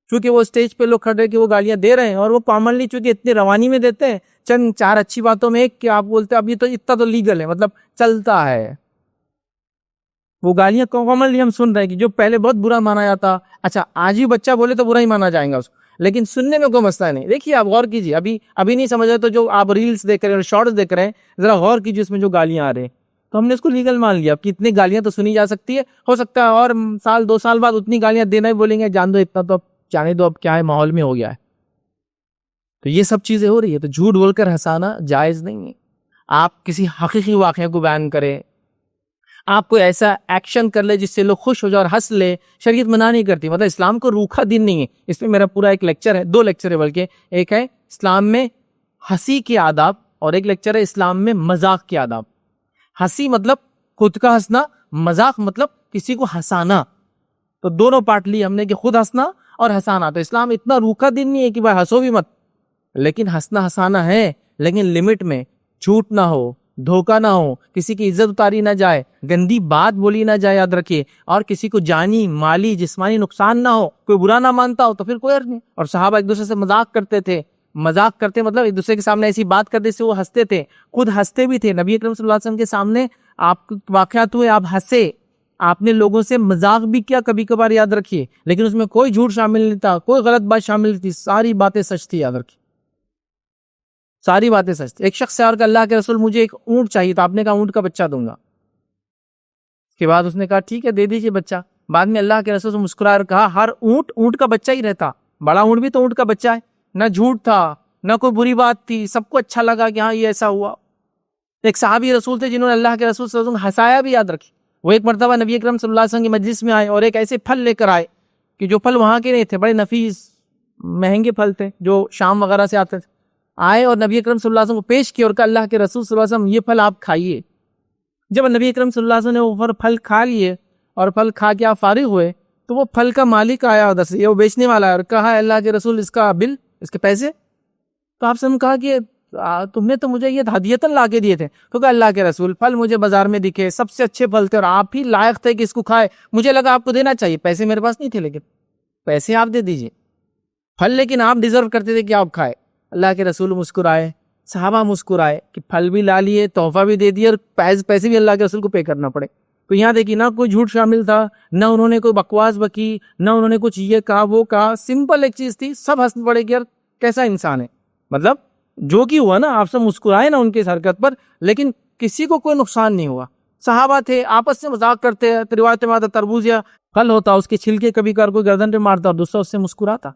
چونکہ وہ اسٹیج پہ لوگ کھڑے کہ وہ گالیاں دے رہے ہیں اور وہ کامنلی چونکہ اتنی روانی میں دیتے ہیں. چند 4 اچھی باتوں میں ایک کہ آپ بولتے ہیں اب یہ تو اتنا تو لیگل ہے، مطلب چلتا ہے. وہ گالیاں کامنلی ہم سن رہے ہیں کہ جو پہلے بہت برا مانا جاتا، اچھا آج بھی بچہ بولے تو برا ہی مانا جائے گا اس کو، لیکن سننے میں کوئی مسئلہ نہیں۔ دیکھیے آپ غور کیجیے، ابھی نہیں سمجھ رہے تو جو آپ ریلز دیکھ رہے ہیں، شارٹس دیکھ رہے ہیں، ذرا غور کیجیے اس میں جو گالیاں آ رہے ہیں، تو ہم نے اس کو لیگل مان لیا کہ اتنی گالیاں تو سنی جا سکتی ہے، ہو سکتا ہے اور سال 2 سال بعد اتنی گالیاں دینا ہی بولیں گے، جان دو اتنا تو اب جانے دو، اب کیا ہے ماحول میں ہو گیا ہے۔ تو یہ سب چیزیں ہو رہی ہے، تو جھوٹ بول کر ہنسانا جائز نہیں ہے۔ آپ کسی حقیقی واقعے کو بیان کریں، آپ کوئی ایسا ایکشن کر لے جس سے لوگ خوش ہو جائے اور ہنس لے، شریعت منع نہیں کرتی۔ مطلب اسلام کو روکھا دین نہیں ہے، اس میں میرا پورا ایک لیکچر ہے، 2 لیکچر ہے بلکہ، ایک ہے اسلام میں ہنسی کے آداب اور ایک لیکچر ہے اسلام میں مذاق کے آداب۔ ہنسی مطلب خود کا ہنسنا، مذاق مطلب کسی کو ہنسانا، تو دونوں پارٹ لیے ہم نے کہ خود ہنسنا اور ہنسانا۔ تو اسلام اتنا روکھا دین نہیں ہے کہ بھائی ہنسو بھی مت، لیکن ہنسنا ہنسانا ہے، لیکن لمٹ میں، جھوٹ نہ ہو، دھوکہ نہ ہو، کسی کی عزت اتاری نہ جائے، گندی بات بولی نہ جائے، یاد رکھیے، اور کسی کو جانی مالی جسمانی نقصان نہ ہو، کوئی برا نہ مانتا ہو تو پھر کوئی حرج نہیں۔ اور صحابہ ایک دوسرے سے مذاق کرتے تھے، مذاق کرتے مطلب ایک دوسرے کے سامنے ایسی بات کرتے سے وہ ہنستے تھے، خود ہنستے بھی تھے۔ نبی اکرم صلی اللہ علیہ وسلم کے سامنے آپ واقعات ہوئے، آپ ہنسے، آپ نے لوگوں سے مذاق بھی کیا کبھی کبھار، یاد رکھیے، لیکن اس میں کوئی جھوٹ شامل نہیں تھا، کوئی غلط بات شامل نہیں تھی، ساری باتیں سچ تھی، یاد رکھیے، ساری باتیں سچ تھی۔ ایک شخص سے اور کہ اللہ کے رسول مجھے ایک اونٹ چاہیے تھا، آپ نے کہا اونٹ کا بچہ دوں گا۔ اس کے بعد اس نے کہا ٹھیک ہے دے دیجیے بچہ۔ بعد میں اللہ کے رسول سے مسکرا کر کہا ہر اونٹ کا بچہ ہی رہتا، بڑا اونٹ بھی تو اونٹ کا بچہ ہے، نہ جھوٹ تھا نہ کوئی بری بات تھی، سب کو اچھا لگا کہ ہاں یہ ایسا ہوا۔ ایک صحابی رسول تھے جنہوں نے اللہ کے رسول صلی اللہ علیہ وسلم ہنسایا بھی، یاد رکھیے۔ وہ ایک مرتبہ نبی اکرم صلی اللہ علیہ وسلم کی مجلس میں آئے اور ایک ایسے پھل لے کر آئے کہ جو پھل وہاں کے نہیں تھے، بڑے نفیس مہنگے پھل تھے جو شام وغیرہ سے آتے تھے۔ آئے اور نبی اکرم صلی اللہ علیہ وسلم کو پیش کیا اور کہا اللہ کے رسول صلی اللہ علیہ وسلم یہ پھل آپ کھائیے۔ جب نبی اکرم صلی اللہ علیہ وسلم نے وہ پھل کھا لیے اور پھل کھا کے آپ فارغ ہوئے تو وہ پھل کا مالک آیا ادھر سے، یہ وہ بیچنے والا ہے، اور کہا اللہ کے رسول اس کا بل، اس کے پیسے۔ تو آپ سے ہم کہا کہ تم نے تو مجھے یہ ہدیتاً لا کے دیے تھے۔ تو کہا اللہ کے رسول پھل مجھے بازار میں دکھے، سب سے اچھے پھل تھے اور آپ ہی لائق تھے کہ اس کو کھائے، مجھے لگا آپ کو دینا چاہیے، پیسے میرے پاس نہیں تھے، لیکن پیسے آپ دے دیجئے، پھل لیکن آپ ڈیزرو کرتے تھے کہ آپ کھائے۔ اللہ کے رسول مسکرائے، صحابہ مسکرائے کہ پھل بھی لا لیے، تحفہ بھی دے دیے اور پیسے بھی اللہ کے رسول کو پے کرنا پڑے۔ تو یہاں دیکھیے نہ کوئی جھوٹ شامل تھا، نہ انہوں نے کوئی بکواس بکی، نہ انہوں نے کچھ یہ کہا وہ کہا، سمپل ایک چیز تھی، سب ہنس پڑے کہ یار کیسا انسان ہے، مطلب جو کی ہوا نا، آپ سب مسکرائے نا ان کی اس حرکت پر، لیکن کسی کو کوئی نقصان نہیں ہوا۔ صحابہ تھے آپس سے مذاق کرتے ہیں، روایت میں آتا تربوز یا پھل ہوتا، اس کے چھلکے کبھی کبھار کوئی گردن پہ مارتا اور دوسرا اس سے مسکراتا۔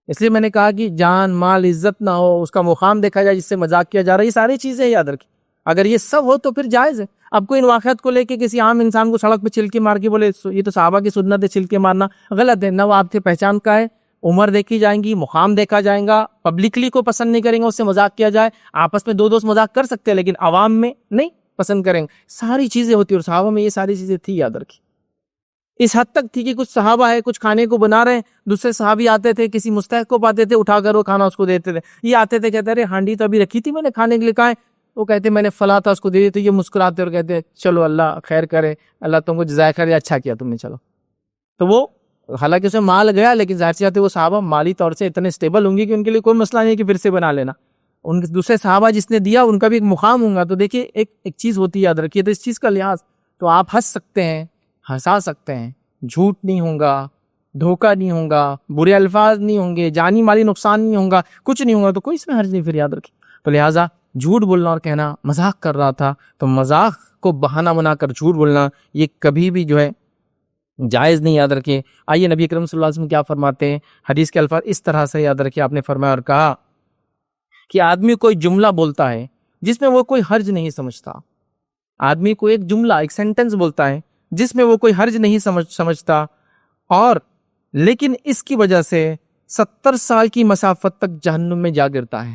اس لیے میں نے کہا کہ جان مال عزت نہ ہو، اس کا مقام دیکھا جائے جس سے مذاق کیا جا رہا ہے، یہ ساری چیزیں یاد رکھیں، اگر یہ سب ہو تو پھر جائز ہے۔ اب کوئی ان واقعات کو لے کے کسی عام انسان کو سڑک پہ چھلکے مار کے بولے یہ تو صحابہ کی سنت ہے چھلکے مارنا، غلط ہے۔ نہ وہ آپ سے پہچان کا ہے، عمر دیکھی جائیں گی، مقام دیکھا جائے گا، پبلکلی کو پسند نہیں کریں گے اس سے مذاق کیا جائے، آپس میں دو دوست مذاق کر سکتے ہیں لیکن عوام میں نہیں پسند کریں گے، ساری چیزیں ہوتی ہیں، اور صحابہ میں یہ ساری چیزیں تھی، یاد رکھیں۔ اس حد تک تھی کہ کچھ صحابہ ہے کچھ کھانے کو بنا رہے ہیں، دوسرے صحابی آتے تھے، کسی مستحق کو پاتے تھے، اٹھا کر وہ کھانا اس کو دیتے تھے، یہ آتے تھے کہتے رہے ہانڈی تو ابھی رکھی تھی میں نے کھانے کے لیے، کہا ہے وہ کہتے میں نے فلاں تھا اس کو دے دیتے، یہ مسکراتے اور کہتے چلو اللہ خیر کرے، اللہ تم کو جزائے خیر، اچھا کیا تم نے، چلو۔ تو وہ حالانکہ اسے مال گیا لیکن ظاہر سی بات ہے وہ صحابہ مالی طور سے اتنے سٹیبل ہوں گے کہ ان کے لیے کوئی مسئلہ نہیں ہے کہ پھر سے بنا لینا، ان دوسرے صحابہ جس نے دیا ان کا بھی ایک مقام ہوگا۔ تو دیکھیے ایک چیز ہوتی ہے، یاد رکھیے، تو اس چیز کا لحاظ تو آپ ہنس سکتے ہیں، ہنسا سکتے ہیں، جھوٹ نہیں ہوگا، دھوکہ نہیں ہوگا، برے الفاظ نہیں ہوں گے، جانی مالی نقصان نہیں ہوگا، کچھ نہیں ہوگا، تو کوئی اس میں حرج نہیں، پھر یاد رکھیں۔ تو لہٰذا جھوٹ بولنا اور کہنا مذاق کر رہا تھا، تو مذاق کو بہانہ بنا کر جھوٹ بولنا یہ کبھی بھی جو ہے جائز نہیں، یاد رکھیں۔ آئیے نبی اکرم صلی اللہ علیہ وسلم کیا فرماتے ہیں، حدیث کے الفاظ اس طرح سے یاد رکھیں، آپ نے فرمایا اور کہا کہ آدمی کوئی جملہ بولتا ہے جس میں وہ کوئی حرج نہیں سمجھتا، آدمی کو ایک جملہ ایک سینٹنس بولتا ہے جس میں وہ کوئی حرج نہیں سمجھتا، اور لیکن اس کی وجہ سے 70 سال کی مسافت تک جہنم میں جا گرتا ہے۔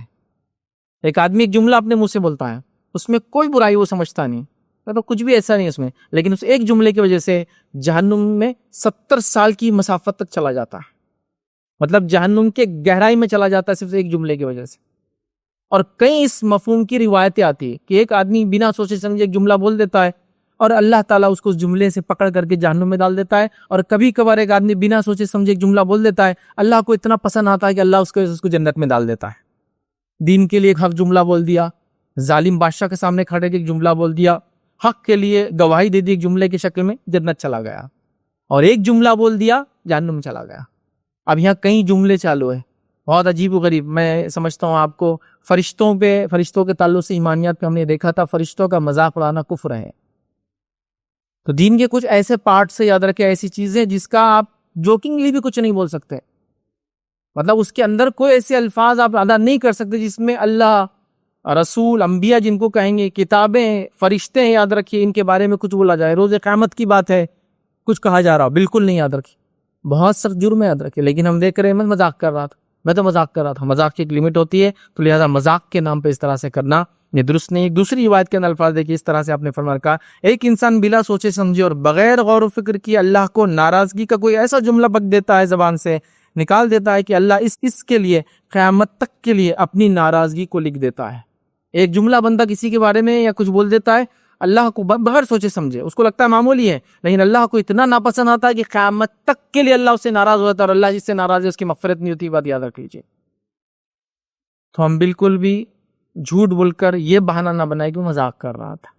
ایک آدمی ایک جملہ اپنے منہ سے بولتا ہے، اس میں کوئی برائی وہ سمجھتا نہیں، تو کچھ بھی ایسا نہیں اس میں، لیکن اس ایک جملے کی وجہ سے جہنم میں 70 سال کی مسافت تک چلا جاتا ہے، مطلب جہنم کے گہرائی میں چلا جاتا ہے صرف ایک جملے کی وجہ سے۔ اور کئی اس مفہوم کی روایتیں آتی ہیں کہ ایک آدمی بنا سوچے سمجھے ایک جملہ بول دیتا ہے اور اللہ تعالیٰ اس کو اس جملے سے پکڑ کر کے جہنم میں ڈال دیتا ہے، اور کبھی کبھار ایک آدمی بنا سوچے سمجھے ایک جملہ بول دیتا ہے، اللہ کو اتنا پسند آتا ہے کہ اللہ اس کو جنت میں ڈال دیتا ہے۔ دین کے لیے ایک حق جملہ بول دیا، ظالم بادشاہ کے سامنے کھڑے کے ایک جملہ بول دیا، حق کے لیے گواہی دے دی ایک جملے کی شکل میں، جنت چلا گیا، اور ایک جملہ بول دیا جہنم میں چلا گیا۔ اب یہاں کئی جملے چالو ہیں، بہت عجیب و غریب۔ میں سمجھتا ہوں آپ کو فرشتوں کے تعلق سے ایمانیات پہ ہم نے دیکھا تھا، فرشتوں کا مذاق اڑانا کفر ہے۔ تو دین کے کچھ ایسے پارٹ سے یاد رکھیں، ایسی چیزیں جس کا آپ جوکنگلی بھی کچھ نہیں بول سکتے، مطلب اس کے اندر کوئی ایسے الفاظ آپ ادا نہیں کر سکتے جس میں اللہ، رسول، انبیاء جن کو کہیں گے، کتابیں، فرشتے ہیں، یاد رکھیے ان کے بارے میں کچھ بولا جائے، روز قیامت کی بات ہے کچھ کہا جا رہا ہو، بالکل نہیں، یاد رکھیے بہت سخت جرم ہے، یاد رکھیے۔ لیکن ہم دیکھ رہے ہیں، میں مذاق کر رہا تھا، مذاق کی ایک لمٹ ہوتی ہے، تو لہذا مذاق کے نام پہ اس طرح سے کرنا یہ درست نہیں۔ ایک دوسری روایت کے اندر الفاظ دیکھیے، اس طرح سے آپ نے فرمایا کہا، ایک انسان بلا سوچے سمجھے اور بغیر غور و فکر کیے اللہ کو ناراضگی کا کوئی ایسا جملہ بک دیتا ہے، زبان سے نکال دیتا ہے کہ اللہ اس کے لیے قیامت تک کے لیے اپنی ناراضگی کو لکھ دیتا ہے۔ ایک جملہ بندہ کسی کے بارے میں یا کچھ بول دیتا ہے اللہ کو بغیر سوچے سمجھے، اس کو لگتا ہے معمولی ہے، لیکن اللہ کو اتنا ناپسند آتا ہے کہ قیامت تک کے لیے اللہ اس سے ناراض ہوتا ہے، اور اللہ جس سے ناراض ہے اس کی مغفرت نہیں ہوتی، بات یاد رکھ لیجیے۔ تو ہم بالکل بھی جھوٹ بول کر یہ بہانہ نہ بنائے کہ مذاق کر رہا تھا۔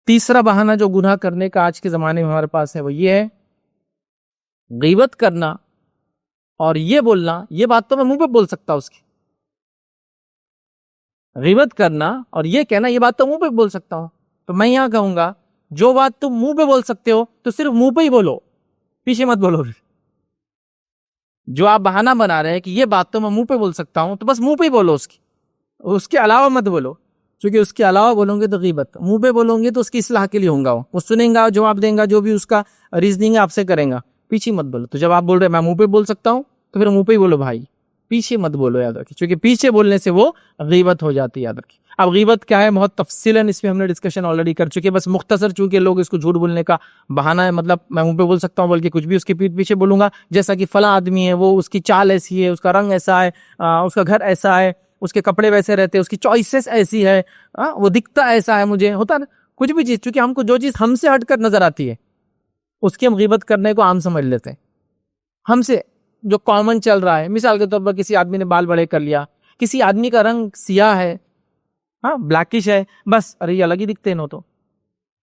تیسرا بہانہ جو گناہ کرنے کا آج کے زمانے میں ہمارے پاس ہے وہ یہ ہے غیبت کرنا اور یہ بولنا، یہ بات تو میں منہ پہ بول سکتا ہوں، اس کی غیبت کرنا اور یہ کہنا یہ بات تو منہ پہ بول سکتا ہوں، تو میں یہاں کہوں گا جو بات تم منہ پہ بول سکتے ہو تو صرف منہ پہ ہی بولو، پیچھے مت بولو۔ جو آپ بہانہ بنا رہے ہیں کہ یہ بات تو میں منہ پہ بول سکتا ہوں، تو بس منہ پہ ہی بولو، اس کے علاوہ مت بولو، کیونکہ اس کے علاوہ بولوں گے تو غیبت، منہ پہ بولوں گے تو اس کی اصلاح کے لیے ہوں گا، وہ سنیں گا، جواب دیں گا، جو بھی اس کا ریزننگ ہے آپ سے کریں گا، پیچھے مت بولو۔ تو جب آپ بول رہے ہیں میں منہ پہ بول سکتا ہوں تو پھر منہ پہ ہی بولو بھائی، پیچھے مت بولو، یاد رکھیے، کیونکہ پیچھے بولنے سے وہ غیبت ہو جاتی ہے، یاد رکھیے۔ اب غیبت کیا ہے بہت تفصیلاً اس میں ہم نے ڈسکشن آلریڈی کر چکے، بس مختصر چونکہ لوگ اس کو جھوٹ بولنے کا بہانہ ہے، مطلب میں منہ پہ بول سکتا ہوں بلکہ کچھ بھی اس کے پیٹھ پیچھے بولوں گا، جیسا کہ فلاں آدمی ہے، وہ اس کی چال ایسی ہے، اس کا رنگ ایسا ہے، اس کا گھر ایسا ہے، اس کے کپڑے ویسے رہتے ہیں، اس کی چوائسیز ایسی ہے، وہ دکھتا ایسا ہے، مجھے ہوتا نا کچھ بھی چیز، چونکہ ہم کو جو چیز ہم سے ہٹ کر نظر آتی ہے اس کی ہم غیبت کرنے کو عام سمجھ لیتے ہیں، ہم سے جو کامن چل رہا ہے۔ مثال کے طور پر کسی آدمی نے بال بڑے کر لیا، کسی آدمی کا رنگ سیاہ ہے، بلیکش ہے، بس ارے یہ الگ ہی دکھتے ہیں، تو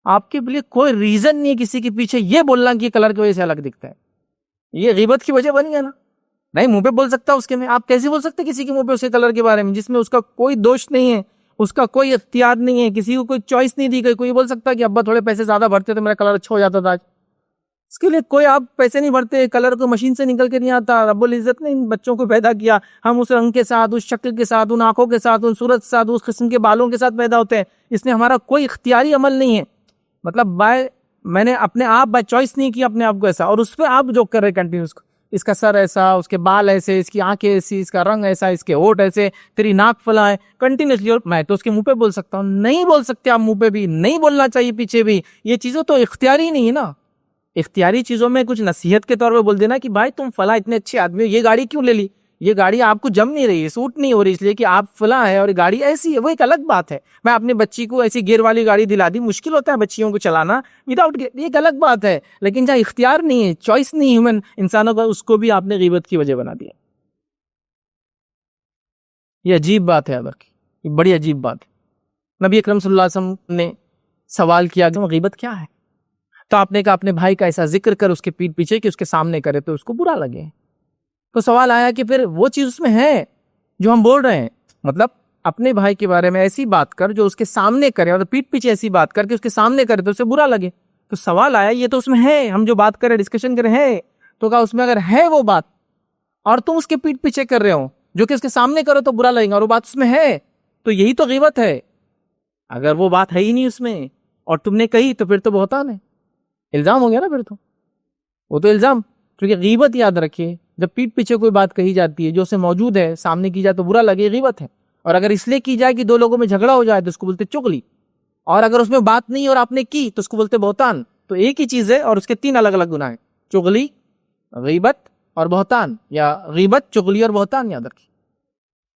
آپ کے لیے کوئی ریزن نہیں ہے کسی کے پیچھے یہ بولنا کہ یہ کلر کی وجہ سے الگ دکھتا ہے، یہ غیبت کی وجہ بن گیا نا۔ نہیں منہ پہ بول سکتا اس کے میں، آپ کیسے بول سکتے کسی کے منہ پہ اس کے کلر کے بارے میں جس میں اس کا کوئی دوش نہیں ہے، اس کا کوئی اختیار نہیں ہے، کسی کو کوئی چوائس نہیں دی گئی، کوئی بول سکتا کہ ابا تھوڑے پیسے زیادہ بھرتے تو میرا کلر اچھا ہو جاتا تھا آج، اس کے لیے کوئی آپ پیسے نہیں بھرتے، کلر کو مشین سے نکل کے نہیں آتا، رب العزت نے ان بچوں کو پیدا کیا، ہم اس رنگ کے ساتھ، اس شکل کے ساتھ، ان آنکھوں کے ساتھ، ان صورت کے ساتھ، اس قسم کے بالوں کے ساتھ پیدا ہوتے ہیں، اس میں ہمارا کوئی اختیاری عمل نہیں ہے، مطلب میں نے اپنے آپ بائی چوائس نہیں کیا اپنے آپ کو ایسا، اور اس پہ آپ جو کر رہے کنٹینیوس، اس کا سر ایسا، اس کے بال ایسے، اس کی آنکھیں ایسی، اس کا رنگ ایسا، اس کے ہونٹ ایسے، تیری ناک فلاں ہے، کنٹینیوسلی، اور میں تو اس کے منہ پہ بول سکتا ہوں، نہیں بول سکتے آپ منہ پہ بھی، نہیں بولنا چاہیے پیچھے بھی، یہ چیزوں تو اختیاری نہیں ہے نا۔ اختیاری چیزوں میں کچھ نصیحت کے طور پہ بول دینا کہ بھائی تم فلاں اتنے اچھے آدمی ہو، یہ گاڑی کیوں لے لی، یہ گاڑی آپ کو جم نہیں رہی ہے، سوٹ نہیں ہو رہی، اس لیے کہ آپ فلاں ہے اور گاڑی ایسی ہے، وہ ایک الگ بات ہے۔ میں اپنی بچی کو ایسی گیئر والی گاڑی دلا دی، مشکل ہوتا ہے بچیوں کو چلانا وداؤٹ گیئر، یہ ایک الگ بات ہے، لیکن جہاں اختیار نہیں ہے، چوائس نہیں ہیومن انسانوں کا، اس کو بھی آپ نے غیبت کی وجہ بنا دیا۔ یہ عجیب بات ہے، یہ بڑی عجیب بات ہے۔ نبی اکرم صلی اللہ علیہ وسلم نے سوال کیا کہ غیبت کیا ہے، تو آپ نے کہا اپنے بھائی کا ایسا ذکر کر اس کے پیٹھ پیچھے کہ اس کے سامنے کرے تو اس کو برا لگے۔ تو سوال آیا کہ پھر وہ چیز اس میں ہے جو ہم بول رہے ہیں، مطلب اپنے بھائی کے بارے میں ایسی بات کر جو اس کے سامنے کرے، اور پیٹھ پیچھے ایسی بات کر کے اس کے سامنے کرے تو اسے برا لگے۔ تو سوال آیا یہ تو اس میں ہے، ہم جو بات کریں ڈسکشن کریں ہے، تو کہا اس میں اگر ہے وہ بات اور تم اس کے پیٹھ پیچھے کر رہے ہو جو کہ اس کے سامنے کرو تو برا لگے گا، اور وہ بات اس میں ہے تو یہی تو غیبت ہے۔ اگر وہ بات ہے ہی نہیں اس میں اور تم نے کہی تو پھر تو بہتان ہے، الزام ہو گیا نا، پھر تو وہ تو الزام، کیونکہ غیبت یاد رکھیے جب پیٹھ پیچھے کوئی بات کہی جاتی ہے جو اسے موجود ہے، سامنے کی جائے تو برا لگے، غیبت ہے، اور اگر اس لیے کی جائے کہ دو لوگوں میں جھگڑا ہو جائے تو اس کو بولتے چغلی، اور اگر اس میں بات نہیں اور آپ نے کی تو اس کو بولتے بہتان۔ تو ایک ہی چیز ہے اور اس کے تین الگ الگ گناہ ہیں، چغلی، غیبت اور بہتان، یا غیبت، چغلی اور بہتان، یاد رکھیے۔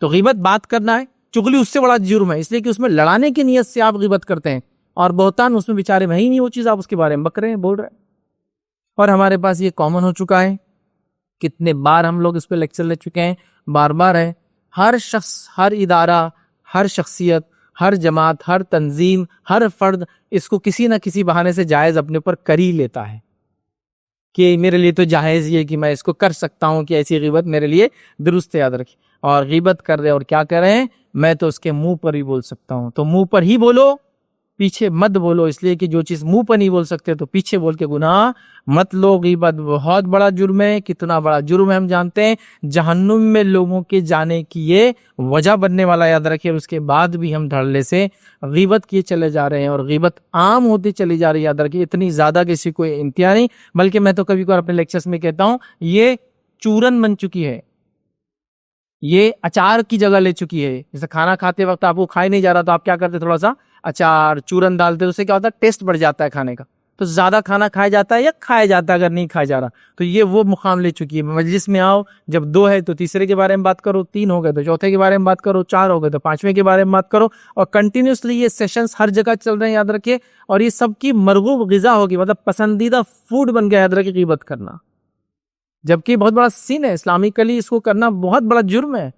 تو غیبت بات کرنا ہے، چغلی اس سے بڑا جرم ہے، اس لیے کہ اس میں لڑانے کی نیت سے آپ غیبت کرتے ہیں، اور بہتان اس میں بیچارے میں ہی نہیں وہ چیز، آپ اس کے بارے میں بک رہے ہیں، بول رہے ہیں، اور ہمارے پاس یہ کامن ہو چکا ہے، کتنے بار ہم لوگ اس پہ لیکچر لے چکے ہیں، بار بار ہے، ہر شخص، ہر ادارہ، ہر شخصیت ہر جماعت، ہر تنظیم، ہر فرد اس کو کسی نہ کسی بہانے سے جائز اپنے اوپر کر ہی لیتا ہے کہ میرے لیے تو جائز یہ کہ میں اس کو کر سکتا ہوں کہ ایسی غیبت میرے لیے درست ہے. یاد رکھیں. اور غیبت کر رہے اور کیا کر رہے ہیں؟ میں تو اس کے منہ پر ہی بول سکتا ہوں، تو منہ پر ہی بولو، پیچھے مت بولو، اس لیے کہ جو چیز منہ پر نہیں بول سکتے تو پیچھے بول کے گناہ مت لو. غیبت بہت بڑا جرم ہے. کتنا بڑا جرم ہے ہم جانتے ہیں. جہنم میں لوگوں کے جانے کی یہ وجہ بننے والا. یاد رکھیے. اس کے بعد بھی ہم دھڑلے سے غیبت کیے چلے جا رہے ہیں اور غیبت عام ہوتی چلی جا رہی ہے. یاد رکھیے اتنی زیادہ کسی کو انتہا نہیں، بلکہ میں تو کبھی کبھار اپنے لیکچرز میں کہتا ہوں یہ چورن بن چکی ہے، یہ اچار کی جگہ لے چکی ہے. جیسے کھانا کھاتے وقت آپ کو کھائی نہیں جا رہا تو آپ کیا کرتے؟ تھوڑا سا اچار چورن ڈالتے، اس سے کیا ہوتا ہے؟ ٹیسٹ بڑھ جاتا ہے کھانے کا. تو زیادہ کھانا کھایا جاتا ہے یا کھایا جاتا ہے اگر نہیں کھایا جا رہا. تو یہ وہ مقام لے چکی ہے. مجلس میں آؤ، جب 2 ہے تو تیسرے کے بارے میں بات کرو، 3 ہو گئے تو چوتھے کے بارے میں بات کرو، 4 ہو گئے تو 5ویں کے بارے میں بات کرو. اور کنٹینیوسلی یہ سیشنز ہر جگہ چل رہے ہیں. یاد رکھیے. اور یہ سب کی مرغوب غذا ہوگی، مطلب پسندیدہ فوڈ بن گیا. یاد رکھیے غیبت کرنا، جبکہ بہت بڑا سین ہے. اسلامکلی اس کو کرنا بہت بڑا جرم ہے،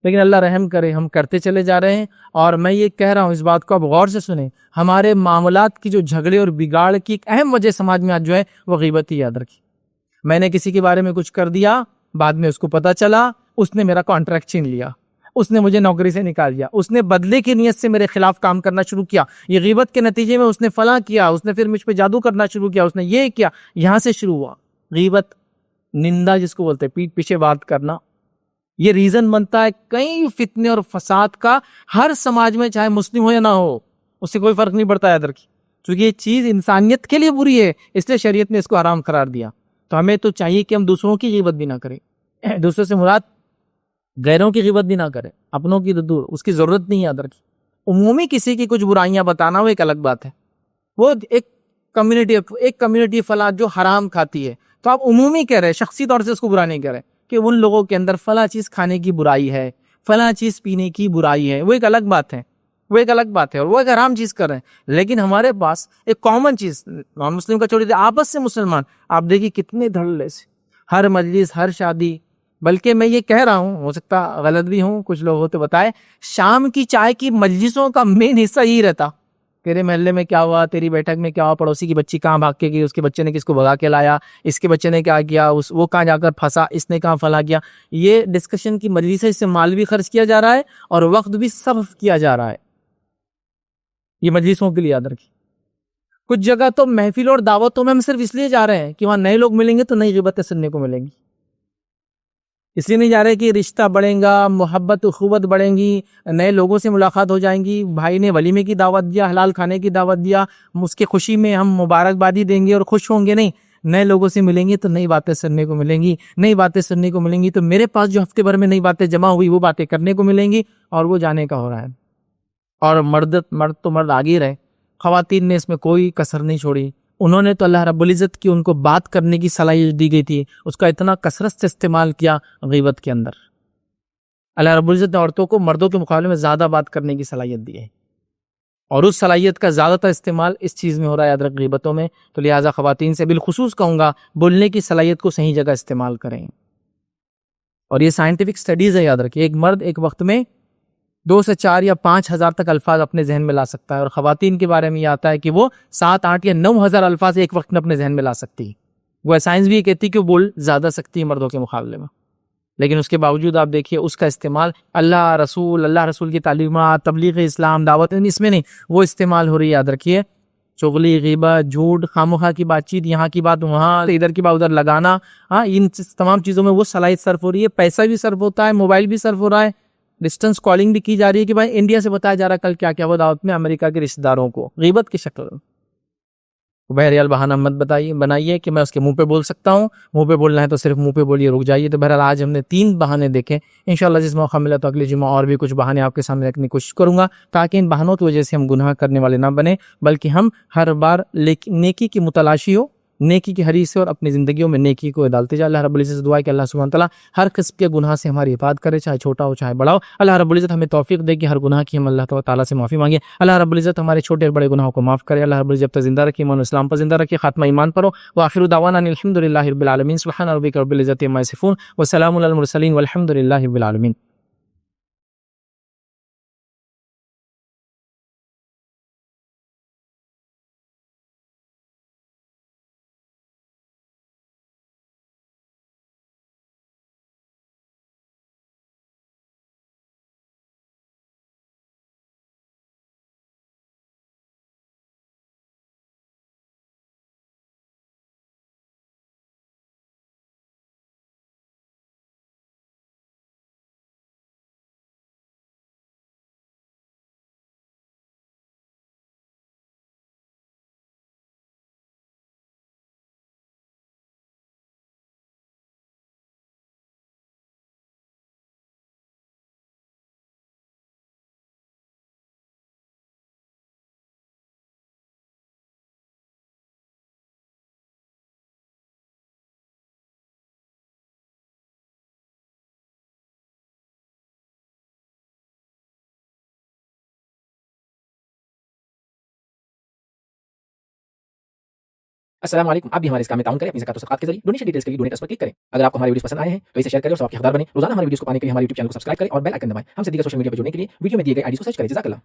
لیکن اللہ رحم کرے ہم کرتے چلے جا رہے ہیں. اور میں یہ کہہ رہا ہوں، اس بات کو آپ غور سے سنیں، ہمارے معاملات کی جو جھگڑے اور بگاڑ کی ایک اہم وجہ سماج میں آج جو ہے وہ غیبت ہی. یاد رکھیے. میں نے کسی کے بارے میں کچھ کر دیا، بعد میں اس کو پتا چلا، اس نے میرا کانٹریکٹ چھین لیا، اس نے مجھے نوکری سے نکال دیا، اس نے بدلے کی نیت سے میرے خلاف کام کرنا شروع کیا. یہ غیبت کے نتیجے میں اس نے فلاں کیا، اس نے پھر مجھ پہ جادو کرنا شروع کیا، اس نے یہ کیا. یہاں سے شروع ہوا غیبت. نندا جس کو بولتے ہیں، پیٹھ پیچھے بات کرنا، یہ ریزن بنتا ہے کئی فتنے اور فساد کا. ہر سماج میں، چاہے مسلم ہو یا نہ ہو، اس سے کوئی فرق نہیں پڑتا. یاد رکھیے. کیونکہ یہ چیز انسانیت کے لیے بری ہے، اس لیے شریعت نے اس کو حرام قرار دیا. تو ہمیں تو چاہیے کہ ہم دوسروں کی غیبت بھی نہ کریں. دوسروں سے مراد غیروں کی غیبت بھی نہ کریں، اپنوں کی تو دور، اس کی ضرورت نہیں. یاد رکھیے. عمومی کسی کی کچھ برائیاں بتانا وہ ایک الگ بات ہے. وہ ایک کمیونٹی فلاں جو حرام کھاتی ہے، تو آپ عمومی کہہ رہے، شخصی طور سے اس کو برا نہیں کہہ رہے کہ ان لوگوں کے اندر فلاں چیز کھانے کی برائی ہے، فلاں چیز پینے کی برائی ہے. وہ ایک الگ بات ہے، وہ ایک الگ بات ہے، اور وہ ایک حرام چیز کر رہے ہیں. لیکن ہمارے پاس ایک کامن چیز، نان مسلم کا چھوڑیے، آپس سے مسلمان، آپ دیکھیے کتنے دھڑلے سے ہر مجلس، ہر شادی. بلکہ میں یہ کہہ رہا ہوں، ہو سکتا غلط بھی ہوں، کچھ لوگ ہوتے بتائے، شام کی چائے کی مجلسوں کا مین حصہ یہی رہتا. تیرے محلے میں کیا ہوا، تیری بیٹھک میں کیا ہوا، پڑوسی کی بچی کہاں بھاگ کے گئی، اس کے بچے نے کس کو بھگا کے لایا، اس کے بچے نے کیا کیا، وہ کہاں جا کر پھنسا، اس نے کہاں فلاں کیا. یہ ڈسکشن کی مجلس ہے، اس سے مال بھی خرچ کیا جا رہا ہے اور وقت بھی صرف کیا جا رہا ہے یہ مجلسوں کے لیے. یاد رکھیے. کچھ جگہ تو محفل اور دعوتوں میں ہم صرف اس لیے جا رہے ہیں کہ وہاں نئے لوگ ملیں گے تو نئی غیبتیں سننے کو ملیں گی. اس لیے نہیں جا رہے کہ رشتہ بڑھیں گا، محبت اخوت بڑھیں گی، نئے لوگوں سے ملاقات ہو جائیں گی. بھائی نے ولیمے کی دعوت دیا، حلال کھانے کی دعوت دیا، اس کے خوشی میں ہم مبارکبادی دیں گے اور خوش ہوں گے. نہیں، نئے لوگوں سے ملیں گے تو نئی باتیں سننے کو ملیں گی. نئی باتیں سننے کو ملیں گی تو میرے پاس جو ہفتے بھر میں نئی باتیں جمع ہوئی وہ باتیں کرنے کو ملیں گی، اور وہ جانے کا ہو رہا ہے. اور مرد تو مرد آگے رہے. خواتین نے اس میں کوئی کسر نہیں چھوڑی. انہوں نے تو اللہ رب العزت کی ان کو بات کرنے کی صلاحیت دی گئی تھی، اس کا اتنا کثرت سے استعمال کیا غیبت کے اندر. اللہ رب العزت نے عورتوں کو مردوں کے مقابلے میں زیادہ بات کرنے کی صلاحیت دی ہے، اور اس صلاحیت کا زیادہ تر استعمال اس چیز میں ہو رہا ہے. یاد رکھ غیبتوں میں. تو لہٰذا خواتین سے بالخصوص کہوں گا، بولنے کی صلاحیت کو صحیح جگہ استعمال کریں. اور یہ سائنٹیفک سٹڈیز ہے. یاد رکھیں، ایک مرد ایک وقت میں 2 سے 4 یا 5 ہزار تک الفاظ اپنے ذہن میں لا سکتا ہے، اور خواتین کے بارے میں یہ آتا ہے کہ وہ 7، 8 یا 9 ہزار الفاظ ایک وقت میں اپنے ذہن میں لا سکتی. وہ سائنس بھی یہ کہتی کہ وہ بول زیادہ سکتی ہے مردوں کے مقابلے میں. لیکن اس کے باوجود آپ دیکھیے اس کا استعمال اللہ رسول کی تعلیمات، تبلیغ اسلام، دعوت، اس میں نہیں، وہ استعمال ہو رہی ہے. یاد رکھیے، چغلی، غیبت، جھوٹ، خامخواہ کی بات چیت، یہاں کی بات وہاں، ادھر کی بات ادھر لگانا، ان تمام چیزوں میں وہ صلاحیت صرف ہو رہی ہے. پیسہ بھی صرف ہوتا ہے، موبائل بھی صرف ہو رہا ہے، ڈسٹنس کالنگ بھی کی جا رہی ہے کہ بھائی انڈیا سے بتایا جا رہا ہے کل کیا کیا ہوا دعوت میں امریکہ کے رشتہ داروں کو، غیبت کی شکل میں. بہرحال بہانہ مت بنائیے کہ میں اس کے منہ پہ بول سکتا ہوں. منہ پہ بولنا ہے تو صرف منہ پہ بولیے، رک جائیے. تو بہرحال آج ہم نے 3 بہانے دیکھے. انشاءاللہ جس موقع ملا تو اگلی جمعہ اور بھی کچھ بہانے آپ کے سامنے رکھنے کی کوشش کروں گا، تاکہ ان بہانوں کی وجہ سے ہم گناہ کرنے والے نہ بنے، بلکہ ہم ہر بار نیکی کی متلاشی ہو، نیکی کی حریص سے، اور اپنی زندگیوں میں نیکی کو ڈالتے جائے. اللہ رب العزت سے دعا ہے کہ اللہ سبحانہ تعالیٰ ہر قسم کے گناہ سے ہماری حفاظت کرے، چاہے چھوٹا ہو چاہے بڑا ہو. اللہ رب العزت ہمیں توفیق دے کہ ہر گناہ کی ہم اللہ تعالیٰ سے معافی مانگے. اللہ رب العزت ہمارے چھوٹے اور بڑے گناہوں کو معاف کرے. اللہ رب العزت جب تک زندہ رکھے ایمان و اسلام پر زندہ رکھے، خاتمہ ایمان پر ہو. وآخر دعوانا ان الحمد للہ رب العالمین. سبحان ربک رب العزت عما یصفون وسلام علی المرسلین والحمد للہ رب العالمین. السلام علیکم. آپ بھی ہمارے اس کام میں تعاون کریں اپنی زکات و صدقات کے ذریعے. ڈونیشن ڈیٹیلز کے لیے ڈونیٹ اس پر کلک کریں. اگر آپ کو ہمارے ویڈیوز پسند آئے ہیں تو اسے شیئر کریں اور سب کے حقدار بنیں. روزانہ ہمارے ویڈیوز کو پانے کے لیے ہمارے یوٹیوب چینل کو سبسکرائب کریں اور بیل آئکن دبائیں. ہم سے دیگر سوشل میڈیا پر جڑنے کے لیے ویڈیو میں دیے گئے آئی ڈی کو سرچ کریں. جزاک اللہ.